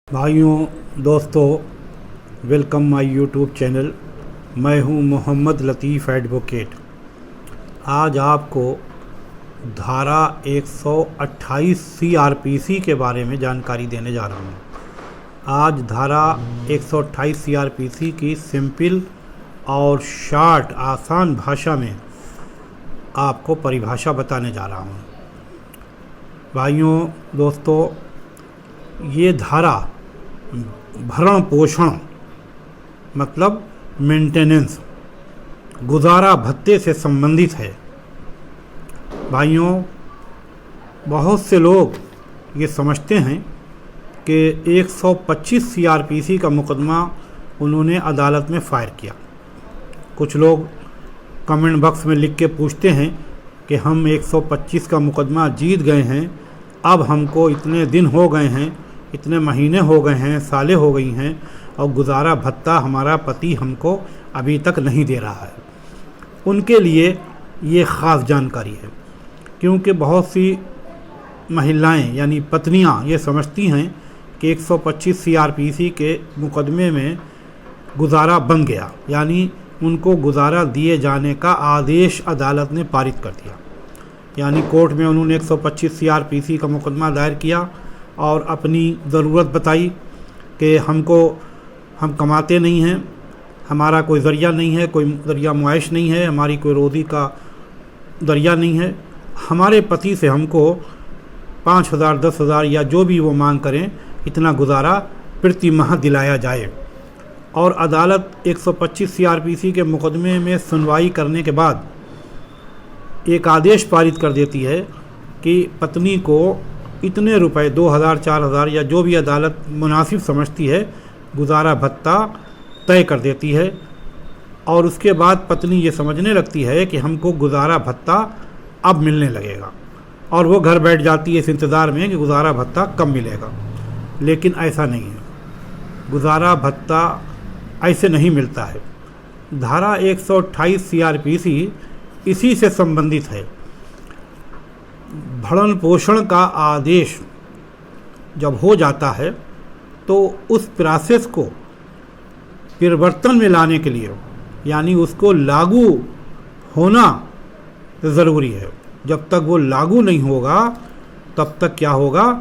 भाइयों दोस्तों, welcome my YouTube channel. मैं हूं मोहम्मद लतीफ़ एडवोकेट। आज आपको धारा 128 सीआरपीसी के बारे में जानकारी देने जा रहा हूं। आज धारा 128 सीआरपीसी की सिंपल और शॉर्ट आसान भाषा में आपको परिभाषा बताने जा रहा हूं। भाइयों दोस्तों, ये धारा भरण पोषण मतलब मेंटेनेंस, गुजारा भत्ते से संबंधित है। भाइयों, बहुत से लोग ये समझते हैं कि 125 सीआरपीसी का मुकदमा उन्होंने अदालत में फ़ायर किया। कुछ लोग कमेंट बॉक्स में लिख के पूछते हैं कि हम 125 का मुकदमा जीत गए हैं, अब हमको इतने दिन हो गए हैं, इतने महीने हो गए हैं, सालें हो गई हैं और गुजारा भत्ता हमारा पति हमको अभी तक नहीं दे रहा है। उनके लिए ये ख़ास जानकारी है, क्योंकि बहुत सी महिलाएं यानी पत्नियां ये समझती हैं कि 125 सीआरपीसी के मुकदमे में गुजारा बन गया, यानी उनको गुजारा दिए जाने का आदेश अदालत ने पारित कर दिया। यानी कोर्ट में उन्होंने 125 सीआरपीसी का मुकदमा दायर किया और अपनी ज़रूरत बताई कि हम कमाते नहीं हैं, हमारा कोई ज़रिया नहीं है, कोई ज़रिया मुआइश नहीं है, हमारी कोई रोज़ी का ज़रिया नहीं है, हमारे पति से हमको 5,000 10,000 या जो भी वो मांग करें इतना गुजारा प्रति माह दिलाया जाए। और अदालत 125 सीआरपीसी के मुकदमे में सुनवाई करने के बाद एक आदेश पारित कर देती है कि पत्नी को इतने रुपए 2,000 4,000 या जो भी अदालत मुनासिब समझती है गुजारा भत्ता तय कर देती है। और उसके बाद पत्नी ये समझने लगती है कि हमको गुजारा भत्ता अब मिलने लगेगा और वो घर बैठ जाती है इस इंतज़ार में कि गुजारा भत्ता कब मिलेगा। लेकिन ऐसा नहीं है, गुजारा भत्ता ऐसे नहीं मिलता है। धारा 128 सीआरपीसी इसी से संबंधित है। भरण पोषण का आदेश जब हो जाता है तो उस प्रोसेस को परिवर्तन में लाने के लिए यानी उसको लागू होना ज़रूरी है। जब तक वो लागू नहीं होगा तब तक क्या होगा,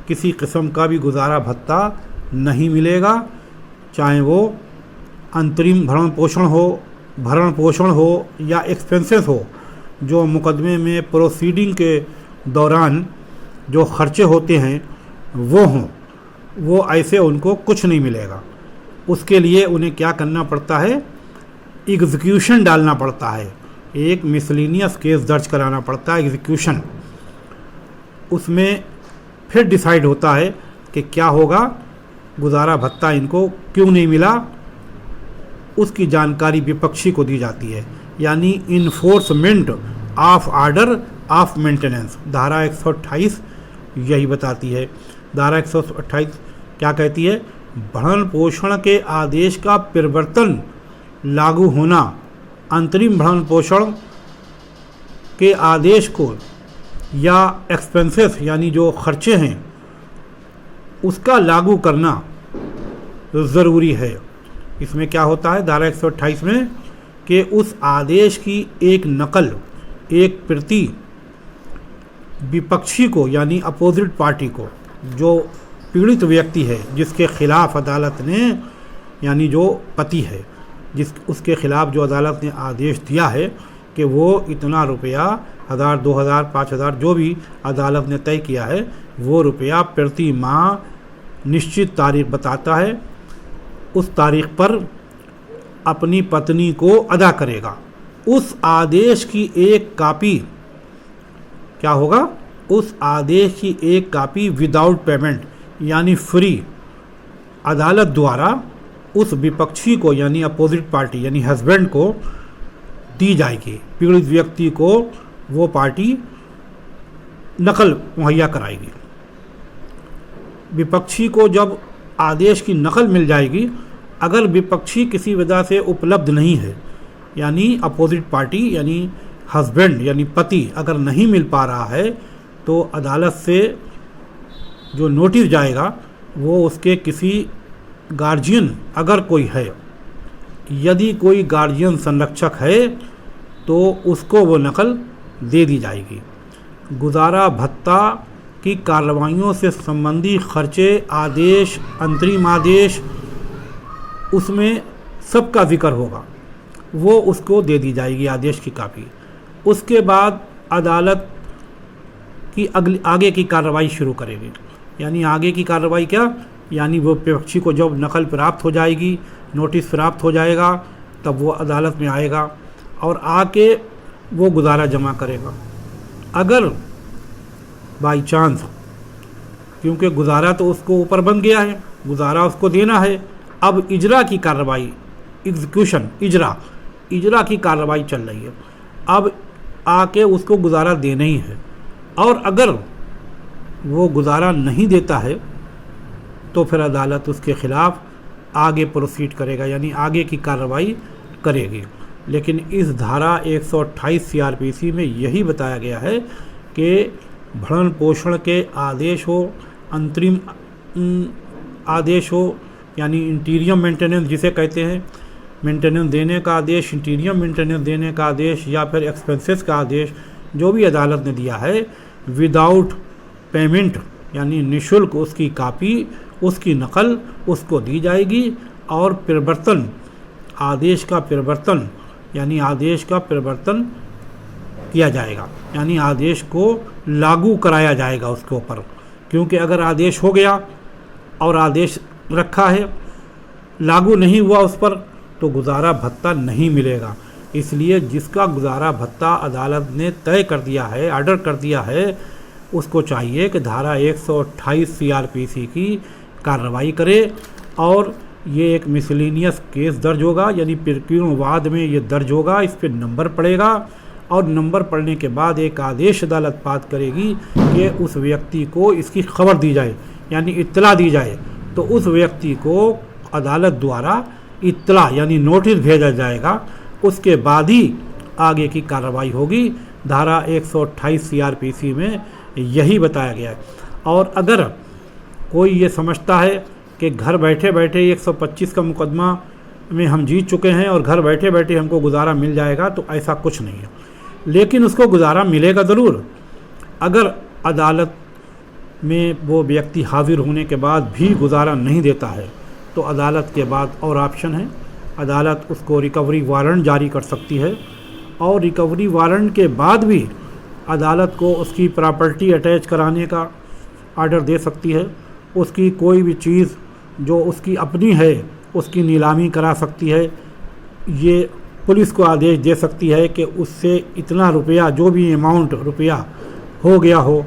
किसी किस्म का भी गुजारा भत्ता नहीं मिलेगा, चाहे वो अंतरिम भरण पोषण हो या एक्सपेंसेस हो। जो मुकदमे में प्रोसीडिंग के दौरान जो खर्चे होते हैं वो हों, वो ऐसे उनको कुछ नहीं मिलेगा। उसके लिए उन्हें क्या करना पड़ता है, एग्जीक्यूशन डालना पड़ता है, एक मिसलेनियस केस दर्ज कराना पड़ता है, एग्जीक्यूशन। उसमें फिर डिसाइड होता है कि क्या होगा, गुजारा भत्ता इनको क्यों नहीं मिला, उसकी जानकारी विपक्षी को दी जाती है। यानी enforcement of order of maintenance धारा 128 यही बताती है। धारा 128 क्या कहती है, भरण पोषण के आदेश का परिवर्तन लागू होना, अंतरिम भरण पोषण के आदेश को या एक्सपेंसेस यानी जो खर्चे हैं उसका लागू करना ज़रूरी है। इसमें क्या होता है धारा 128 में कि उस आदेश की एक नकल, एक प्रति विपक्षी को यानी अपोजिट पार्टी को, जो पीड़ित व्यक्ति है जिसके खिलाफ अदालत ने यानी जो पति है उसके खिलाफ जो अदालत ने आदेश दिया है कि वो इतना रुपया 1,000 2,000 5,000 जो भी अदालत ने तय किया है वो रुपया प्रति माह निश्चित तारीख बताता है, उस तारीख पर अपनी पत्नी को अदा करेगा। उस आदेश की एक कापी क्या होगा, उस आदेश की एक कापी विदाउट पेमेंट यानी फ्री अदालत द्वारा उस विपक्षी को यानी अपोजिट पार्टी यानी हस्बैंड को दी जाएगी। पीड़ित व्यक्ति को वो पार्टी नकल मुहैया कराएगी। विपक्षी को जब आदेश की नकल मिल जाएगी, अगर विपक्षी किसी वजह से उपलब्ध नहीं है यानी अपोजिट पार्टी यानी हस्बैंड यानी पति अगर नहीं मिल पा रहा है तो अदालत से जो नोटिस जाएगा वो उसके किसी गार्जियन अगर कोई है, यदि कोई गार्जियन संरक्षक है तो उसको वो नकल दे दी जाएगी। गुजारा भत्ता की कार्रवाइयों से संबंधी खर्चे, आदेश, अंतरिम आदेश, उसमें सबका जिक्र होगा, वो उसको दे दी जाएगी आदेश की कापी। उसके बाद अदालत की आगे की कार्रवाई शुरू करेगी। यानी आगे की कार्रवाई क्या, यानी वो विपक्षी को जब नकल प्राप्त हो जाएगी, नोटिस प्राप्त हो जाएगा, तब वो अदालत में आएगा और आके वो गुजारा जमा करेगा। अगर बाई चांस, क्योंकि गुजारा तो उसको ऊपर बन गया है, गुजारा उसको देना है, अब इजरा की कार्रवाई, एग्जीक्यूशन, इजरा की कार्रवाई चल रही है, अब आके उसको गुजारा देना ही है। और अगर वो गुजारा नहीं देता है तो फिर अदालत उसके ख़िलाफ़ आगे प्रोसीड करेगा, यानी आगे की कार्रवाई करेगी। लेकिन इस धारा 128 CRPC में यही बताया गया है कि भरण पोषण के आदेश हो, अंतरिम आदेश हो, यानी इंटीरियम मेंटेनेंस जिसे कहते हैं, मेंटेनेंस देने का आदेश, इंटीरियम मेंटेनेंस देने का आदेश या फिर एक्सपेंसेस का आदेश, जो भी अदालत ने दिया है, विदाउट पेमेंट यानी निःशुल्क उसकी कापी, उसकी नकल उसको दी जाएगी। और परिवर्तन, आदेश का परिवर्तन, यानी आदेश का परिवर्तन किया जाएगा, यानी आदेश को लागू कराया जाएगा उसके ऊपर। क्योंकि अगर आदेश हो गया और आदेश रखा है, लागू नहीं हुआ उस पर, तो गुजारा भत्ता नहीं मिलेगा। इसलिए जिसका गुजारा भत्ता अदालत ने तय कर दिया है, ऑर्डर कर दिया है, उसको चाहिए कि धारा 128 CRPC की कार्रवाई करे। और ये एक मिसलेनियस केस दर्ज होगा, यानी प्रक्रियावाद में ये दर्ज होगा, इस पर नंबर पड़ेगा और नंबर पड़ने के बाद एक आदेश अदालत पास करेगी कि उस व्यक्ति को इसकी खबर दी जाए, यानी इत्तला दी जाए। तो उस व्यक्ति को अदालत द्वारा इत्तला यानी नोटिस भेजा जाएगा, उसके बाद ही आगे की कार्रवाई होगी। धारा 128 CRPC में यही बताया गया है। और अगर कोई ये समझता है कि घर बैठे बैठे 125 का मुकदमा में हम जीत चुके हैं और घर बैठे बैठे हमको गुजारा मिल जाएगा, तो ऐसा कुछ नहीं है। लेकिन उसको गुजारा मिलेगा ज़रूर। अगर अदालत में वो व्यक्ति हाजिर होने के बाद भी गुजारा नहीं देता है तो अदालत के बाद और ऑप्शन है, अदालत उसको रिकवरी वारंट जारी कर सकती है। और रिकवरी वारंट के बाद भी अदालत को उसकी प्रॉपर्टी अटैच कराने का ऑर्डर दे सकती है। उसकी कोई भी चीज़ जो उसकी अपनी है उसकी नीलामी करा सकती है। ये पुलिस को आदेश दे सकती है कि उससे इतना रुपया, जो भी अमाउंट रुपया हो गया हो,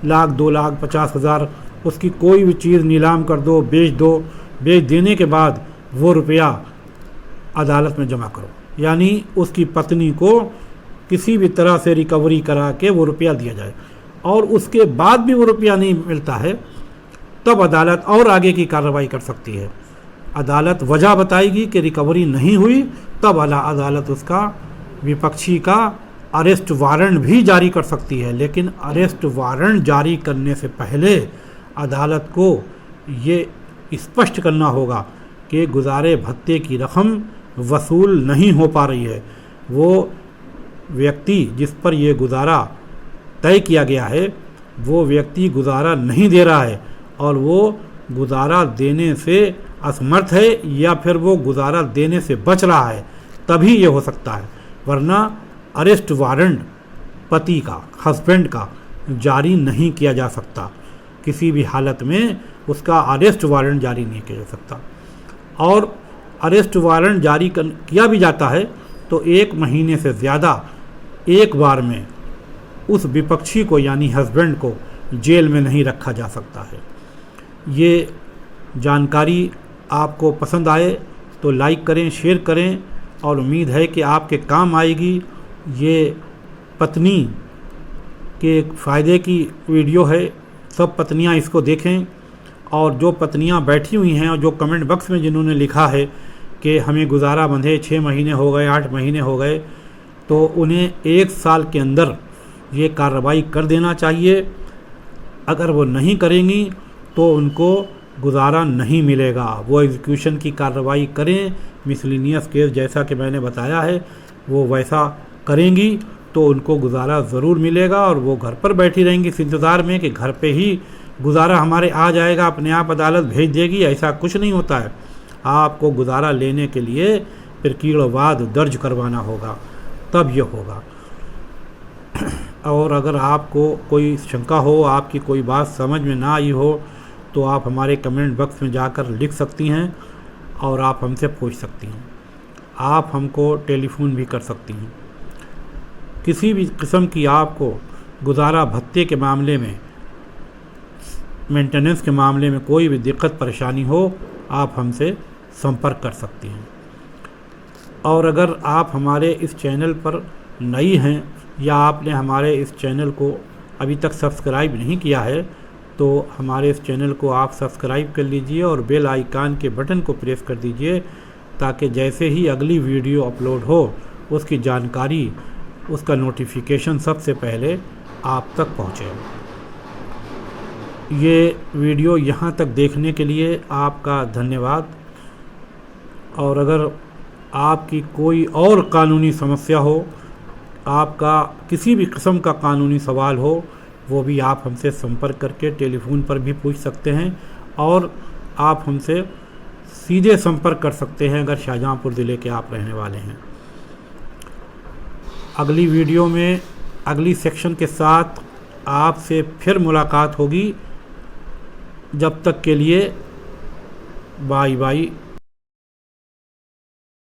लाख, 2 लाख, 50,000, उसकी कोई भी चीज़ नीलाम कर दो, बेच दो। बेच देने के बाद वो रुपया अदालत में जमा करो, यानी उसकी पत्नी को किसी भी तरह से रिकवरी करा के वो रुपया दिया जाए। और उसके बाद भी वो रुपया नहीं मिलता है, तब अदालत और आगे की कार्रवाई कर सकती है। अदालत वजह बताएगी कि रिकवरी नहीं हुई, तब अदालत उसका, विपक्षी का अरेस्ट वारंट भी जारी कर सकती है। लेकिन अरेस्ट वारंट जारी करने से पहले अदालत को ये स्पष्ट करना होगा कि गुजारे भत्ते की रकम वसूल नहीं हो पा रही है। वो व्यक्ति जिस पर ये गुजारा तय किया गया है, वो व्यक्ति गुजारा नहीं दे रहा है और वो गुजारा देने से असमर्थ है या फिर वो गुजारा देने से बच रहा है, तभी ये हो सकता है। वरना अरेस्ट वारंट पति का, हस्बैंड का जारी नहीं किया जा सकता। किसी भी हालत में उसका अरेस्ट वारंट जारी नहीं किया जा सकता। और अरेस्ट वारंट जारी किया भी जाता है तो 1 महीने से ज़्यादा एक बार में उस विपक्षी को यानी हस्बैंड को जेल में नहीं रखा जा सकता है। ये जानकारी आपको पसंद आए तो लाइक करें, शेयर करें और उम्मीद है कि आपके काम आएगी। ये पत्नी के फ़ायदे की वीडियो है, सब पत्नियां इसको देखें। और जो पत्नियां बैठी हुई हैं और जो कमेंट बॉक्स में जिन्होंने लिखा है कि हमें गुजारा बंधे 6 महीने हो गए, 8 महीने हो गए, तो उन्हें 1 साल के अंदर ये कार्रवाई कर देना चाहिए। अगर वो नहीं करेंगी तो उनको गुजारा नहीं मिलेगा। वो एग्जीक्यूशन की कार्रवाई करें, मिसलिनियस केस जैसा कि मैंने बताया है वो वैसा करेंगी तो उनको गुजारा ज़रूर मिलेगा, और वो घर पर बैठी रहेंगी इस इंतज़ार में कि घर पे ही गुजारा हमारे आ जाएगा, अपने आप अदालत भेज देगी। ऐसा कुछ नहीं होता है। आपको गुजारा लेने के लिए फिर कीड़वाद दर्ज करवाना होगा, तब ये होगा। और अगर आपको कोई शंका हो, आपकी कोई बात समझ में ना आई हो, तो आप हमारे कमेंट बॉक्स में जाकर लिख सकती हैं और आप हमसे पूछ सकती हैं। आप हमको टेलीफोन भी कर सकती हैं। किसी भी किस्म की आपको गुजारा भत्ते के मामले में, मेंटेनेंस के मामले में कोई भी दिक्कत परेशानी हो, आप हमसे संपर्क कर सकती हैं। और अगर आप हमारे इस चैनल पर नई हैं या आपने हमारे इस चैनल को अभी तक सब्सक्राइब नहीं किया है, तो हमारे इस चैनल को आप सब्सक्राइब कर लीजिए और बेल आइकन के बटन को प्रेस कर दीजिए, ताकि जैसे ही अगली वीडियो अपलोड हो उसकी जानकारी, उसका नोटिफिकेशन सबसे पहले आप तक पहुँचे। ये वीडियो यहाँ तक देखने के लिए आपका धन्यवाद। और अगर आपकी कोई और कानूनी समस्या हो, आपका किसी भी किस्म का कानूनी सवाल हो, वो भी आप हमसे संपर्क करके टेलीफोन पर भी पूछ सकते हैं, और आप हमसे सीधे संपर्क कर सकते हैं अगर शाहजहाँपुर ज़िले के आप रहने वाले हैं। अगली वीडियो में अगली सेक्शन के साथ आपसे फिर मुलाकात होगी। जब तक के लिए बाय बाय।